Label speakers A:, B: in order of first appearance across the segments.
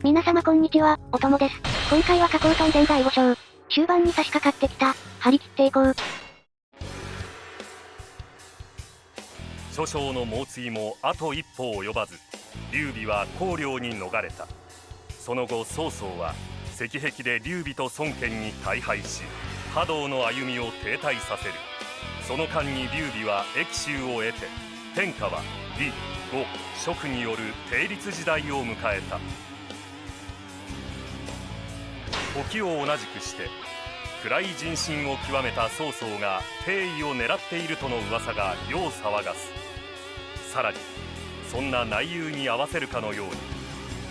A: 皆様こんにちは、おともです。今回は加工トン電第5章。終盤に差し掛かってきた。張り切っていこう。
B: 諸将の猛追もあと一歩及ばず、劉備は公領に逃れた。その後曹操は石壁で劉備と孫権に大敗し、波動の歩みを停滞させる。その間に劉備は益州を得て、天下は李呉蜀による定律時代を迎えた。時を同じくして暗い人心を極めた曹操が帝位を狙っているとの噂が世を騒がす。さらにそんな内憂に合わせるかのように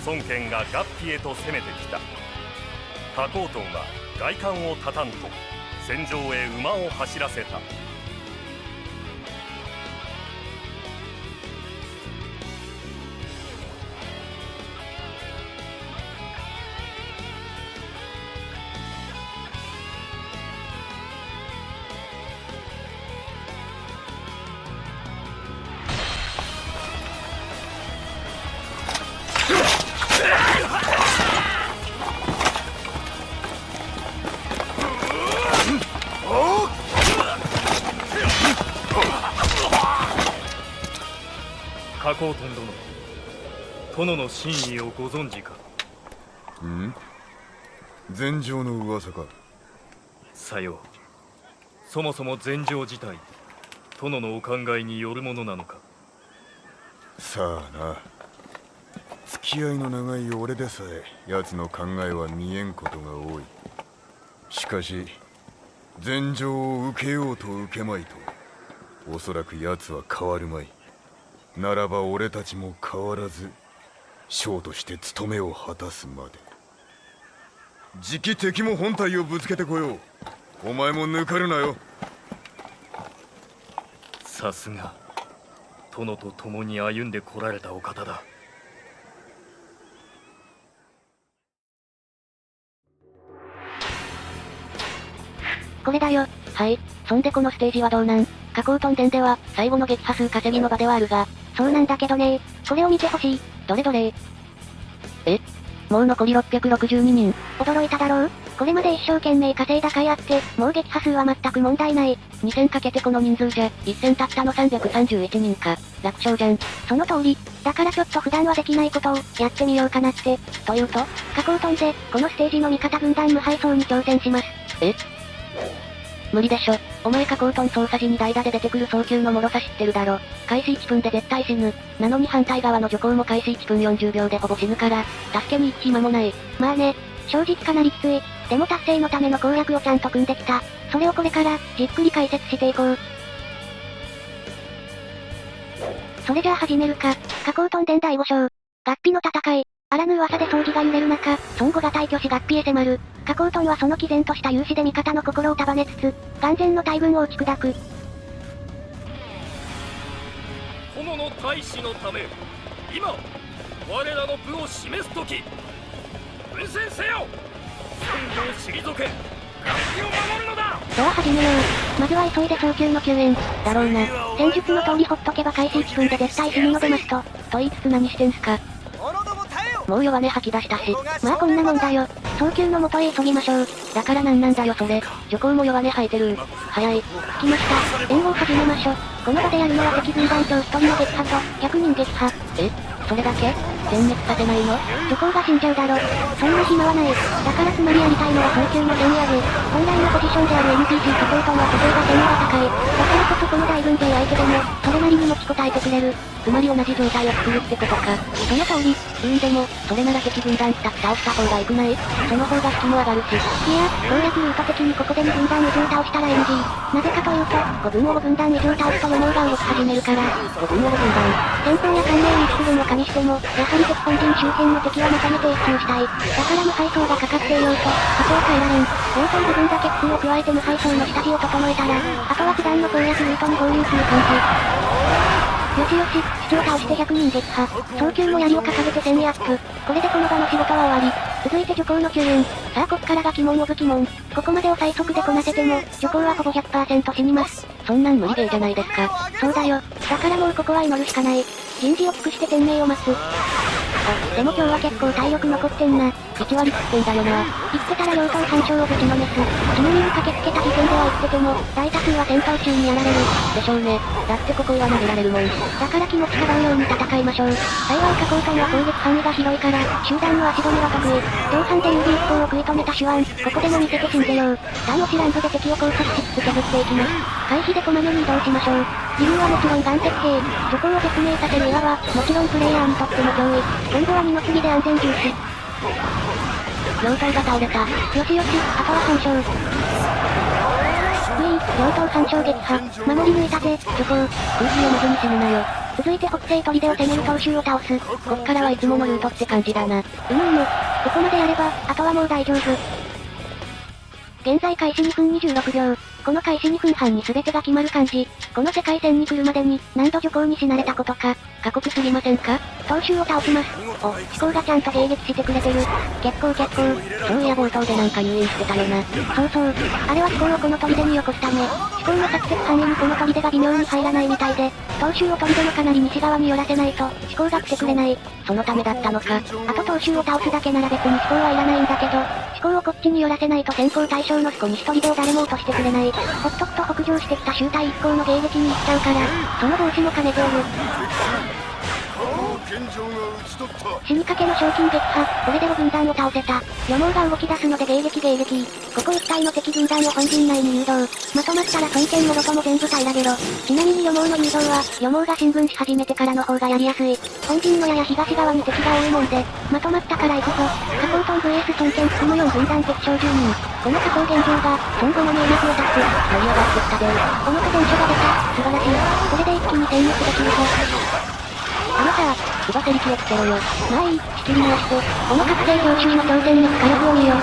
B: 孫権が合肥へと攻めてきた。加工トンは外観を断たんと戦場へ馬を走らせた。
C: 加工トン殿、殿の真意をご存知か。
D: 禅譲の噂か。
C: さよう。そもそも禅譲自体、殿のお考えによるものなのか。
D: さあな。付き合いの長い俺でさえ奴の考えは見えんことが多い。しかし禅譲を受けようと受けまいと、おそらく奴は変わるまい。ならば俺たちも変わらず将として務めを果たすまで。次期敵も本体をぶつけてこよう。お前も抜かるなよ。
C: さすが殿と共に歩んでこられたお方だ。
A: これだよ。はい。そんでこのステージはどうなん？加工トン電では最後の撃破数稼ぎの場ではあるが、そうなんだけどね。これを見てほしい。どれどれ。もう残り662人。驚いただろう？これまで一生懸命稼いだ甲斐あって、もう撃破数は全く問題ない。2戦かけてこの人数じゃ、1戦たったの331人か。楽勝じゃん。その通り。だからちょっと普段はできないことを、やってみようかなって。というと、加工トンで、このステージの味方軍団無敗走に挑戦します。無理でしょ。お前加工トン操作時に代打で出てくる早急の脆さ知ってるだろ。開始1分で絶対死ぬ。なのに反対側の徐行も開始1分40秒でほぼ死ぬから、助けに行く暇もない。まあね、正直かなりきつい。でも達成のための攻略をちゃんと組んできた。それをこれから、じっくり解説していこう。それじゃあ始めるか。加工トン電第5章。合肥の戦い。あらぬ噂で葬儀が揺れる中、孫悟が大挙し合肥へ迫る。加工トンはその毅然とした勇姿で味方の心を束ねつつ、眼前の大軍を打ち砕く。
C: 殿の大使のため、今我らの部を示す時、奮戦せよ。孫悟を退け、合肥を守るのだ。
A: では始めよう。まずは急いで早急の救援。だろうな。戦術の通りほっとけば開始1分で絶対死ぬのでマスト。と言いつつ何してんすか。もう弱音吐き出したし、まあこんなもんだよ。早急の元へ急ぎましょう。だからなんなんだよそれ。徐行も弱音吐いてる。早い。着きました。援護を始めましょ。この場でやるのは敵軍団長1人の撃破と、100人撃破。それだけ？全滅させないの？徐行が死んじゃうだろ。そんな暇はない。だからつまりやりたいのは早急の戦上げ。本来のポジションである NPC サポートは途中が戦意が高い。だからこそこの大軍勢相手でも、それなりに持ちこたえてくれる。つまり同じ状態を作るってことか。その通り。でも、それなら敵軍団2つ倒した方が良くない？その方が士気も上がるし。いや、攻略ルート的にここで2軍団以上倒したら NG。なぜかというと、5軍を5軍団以上倒すと予想が動き始めるから。5軍を5軍団。前方や関連に出軍を加味しても、やはり敵本陣周辺の敵はまとめて一掃したい。だから無敗走がかかっていようと、あとは変えられん。冒頭部分だけ工夫を加えて無敗走の下地を整えたら、あとは普段の攻略ルートに合流する感じ。よしよし、市長倒して100人撃破。早急の槍を掲げて戦意アップ。これでこの場の仕事は終わり。続いて徐行の救援。さあこっからが鬼門オブ鬼門。ここまでを最速でこなせても、徐行はほぼ 100% 死にます。そんなん無理ゲーじゃないですか。そうだよ。だからもうここは祈るしかない。人事を尽くして天命を待つ。でも今日は結構体力残ってんな。1割食ってんだよな。言ってたら両党干渉をぶちのめす。ちなみに駆けつけた時点では言ってても、大多数は戦闘中にやられる。でしょうね。だってここは投げられるもん。だから気持ちかばうように戦いましょう。幸い加工隊は攻撃範囲が広いから、集団の足止めは得意。量産で指一方を食い止めた手腕、ここでも見せて死んでよう。弾押し乱舞で敵を高速しつつ削っていきます。回避でこまめに移動しましょう。理由はもちろん岩石兵。そこを説明させる岩は、もちろんプレイヤーにとっても脅威。今後は二の次で安全重視。両党が倒れた。よしよし、あとは干渉。両党干渉撃破。守り抜いたぜ、徐行。空気読まずに死ぬなよ。続いて北西砦を攻める当主を倒す。こっからはいつものルートって感じだな。ここまでやれば、あとはもう大丈夫。現在開始2分26秒。この開始2分半に全てが決まる感じ。この世界線に来るまでに、何度徐行に死なれたことか。過酷すぎませんか？当主を倒します。お、思考がちゃんと迎撃してくれてる。結構。そういや冒頭でなんか入院してたよな。そう。あれは思考をこの砦によこすため、思考の作戦範囲にこの砦が微妙に入らないみたいで、当主を砦のかなり西側に寄らせないと、思考が来てくれない。そのためだったのか。あと当主を倒すだけなら別に思考はいらないんだけど、思考をこっちに寄らせないと先行対象のスコ西砦を誰も落としてくれない。ほっとくと北上してきた集隊一行の迎撃に行っちゃうから、その防止も兼ねておる。死にかけの賞金撃破、これで5軍団を倒せた。予毛が動き出すので迎撃。ここ一帯の敵軍団を本陣内に誘導。まとまったら孫権もろとも全部平らげろ。ちなみに予毛の誘導は、予毛が進軍し始めてからの方がやりやすい。本陣のやや東側に敵が多いもんで、まとまったから行くぞ。加工トン VS 孫権含む4軍団敵将10人。この加工現状が、孫後の名脈を出す。盛り上がってきたぜ。表伝書が出た。素晴らしい。これで一気に戦力できるぞ。あのさ、騎馬せりきをつけろよ。まあいい、仕切り回して、この覚醒上州の挑戦力火力を見よ。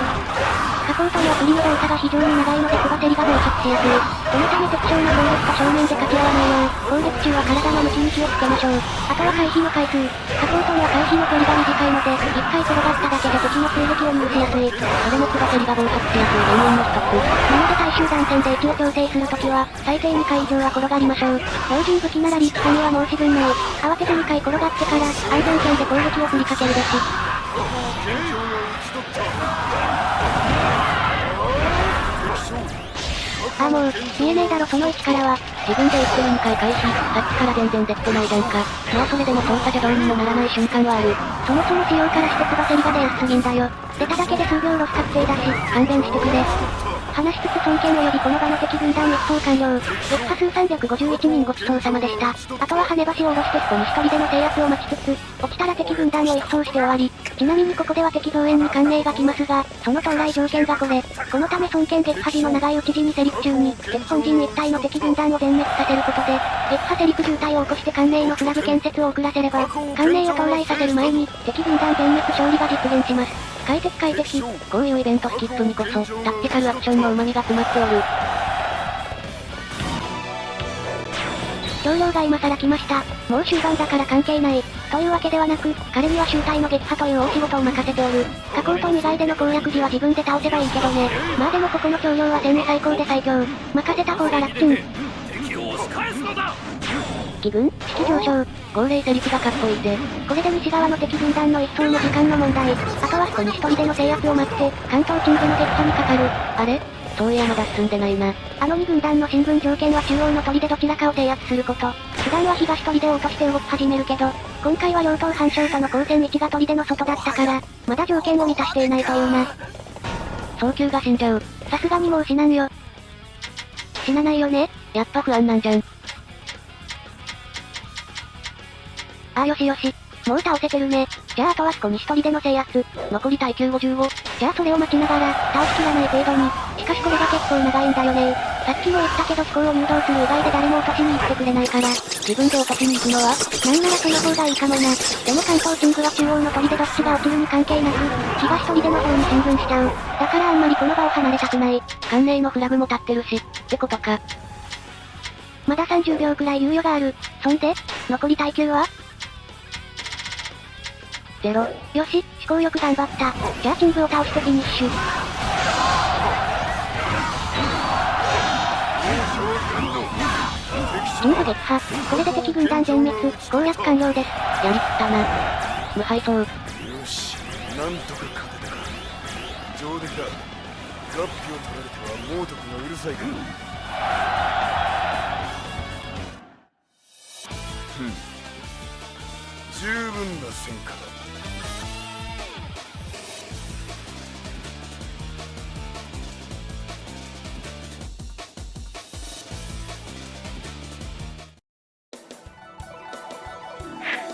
A: 加工とは振りの動作が非常に長いので騎馬せりが暴発しやすい。このため敵将の攻撃と正面で掛け合わないよう、攻撃中は体の向きに気をつけましょう。あとは回避の回数。加工とは回避の距離が短いので、一回転がっただけで敵の追撃を入手しやすい。それも騎馬せりが暴発しやすい原因の一つ。なので対集団戦で位置を調整するときは、最低2回以上は転がりましょう。標準武器ならリーチには申し分ない。慌てて2回転がってから、安全圏で攻撃を振りかけるべし。ああもう、見えねえだろその位置からは。自分で言ってる2回回避、さっきから全然できてないじゃんか。まあそれでも操作邪道にもならない瞬間はある。そもそも仕様からして翼せりが出やすすぎんだよ。出ただけで数秒ロス確定だし、勘弁してくれ。話しつつ孫権及びこの場の敵軍団一掃完了。撃破数351人ごちそうさまでした。あとは跳ね橋を下ろして少し砦の制圧を待ちつつ、落ちたら敵軍団を一掃して終わり。ちなみにここでは敵増援に歓迎が来ますが、その到来条件がこれ。このため孫権撃破時の長い討ち死にセリフ中に、敵本陣一体の敵軍団を全滅させることで、撃破セリフ渋滞を起こして歓迎のフラグ建設を遅らせれば、歓迎を到来させる前に、敵軍団全滅勝利が実現します。快適。こういうイベントスキップにこそ、タクティカルアクションの旨味が詰まっておる。長老が今更来ました。もう終盤だから関係ない。というわけではなく、彼には集隊の撃破という大仕事を任せておる。加工と以外での攻略時は自分で倒せばいいけどね。まあでもここの長老は戦意最高で最強。任せた方が楽ちん。
C: 敵を押し返すのだ。
A: 気分、士気上昇。号令セリフがかっこいいぜ。これで西側の敵軍団の一掃の時間の問題。あとは少し一人での制圧を待って、関東鎮での撃破にかかる。あれ？そういやまだ進んでないな。あの2軍団の進軍条件は中央の砦どちらかを制圧すること。普段は東砦を落として動き始めるけど、今回は両党反将との交戦位置が砦の外だったから、まだ条件を満たしていないというな。早急が死んじゃう。さすがにもう死なんよ。死なないよね？やっぱ不安なんじゃん。ああよし。もう倒せてるね。じゃああとは少し一人での制圧。残り耐久55。じゃあそれを待ちながら、倒しきらない程度に。しかしこれが結構長いんだよね。さっきも言ったけど飛行を誘導する以外で誰も落としに行ってくれないから。自分で落としに行くのはなんならその方がいいかもな。でも関東鎮具は中央の砦どっちが落ちるに関係なく、東砦の方に進軍しちゃう。だからあんまりこの場を離れたくない。関連のフラグも立ってるし、ってことか。まだ30秒くらい猶予がある。そんで、残り耐久は0。よし、思考よく頑張った。じゃあチングを倒してフィニッシュ。チング撃破。これで敵軍団全滅、攻略完了です。やりきったな。無敗走。
D: よし、なんとか勝てたか。上出来だ。ガッピを取られては猛徳がうるさいから。十分な戦果だ。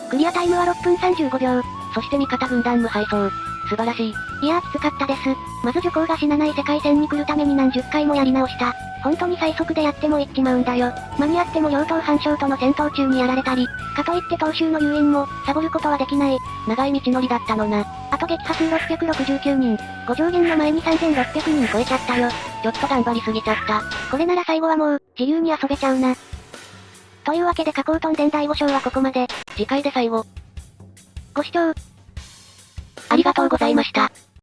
A: クリアタイムは6分35秒。そして味方軍団無敗走。素晴らしい。いやーきつかったです。まず女皇が死なない世界線に来るために何十回もやり直した。本当に最速でやっても行っちまうんだよ。間に合っても両党反将との戦闘中にやられたり、かといって東州の遊園も、サボることはできない。長い道のりだったのな。あと撃破数669人。5上限の前に3600人超えちゃったよ。ちょっと頑張りすぎちゃった。これなら最後はもう、自由に遊べちゃうな。というわけで加工とんでん第5章はここまで。次回で最後。ご視聴、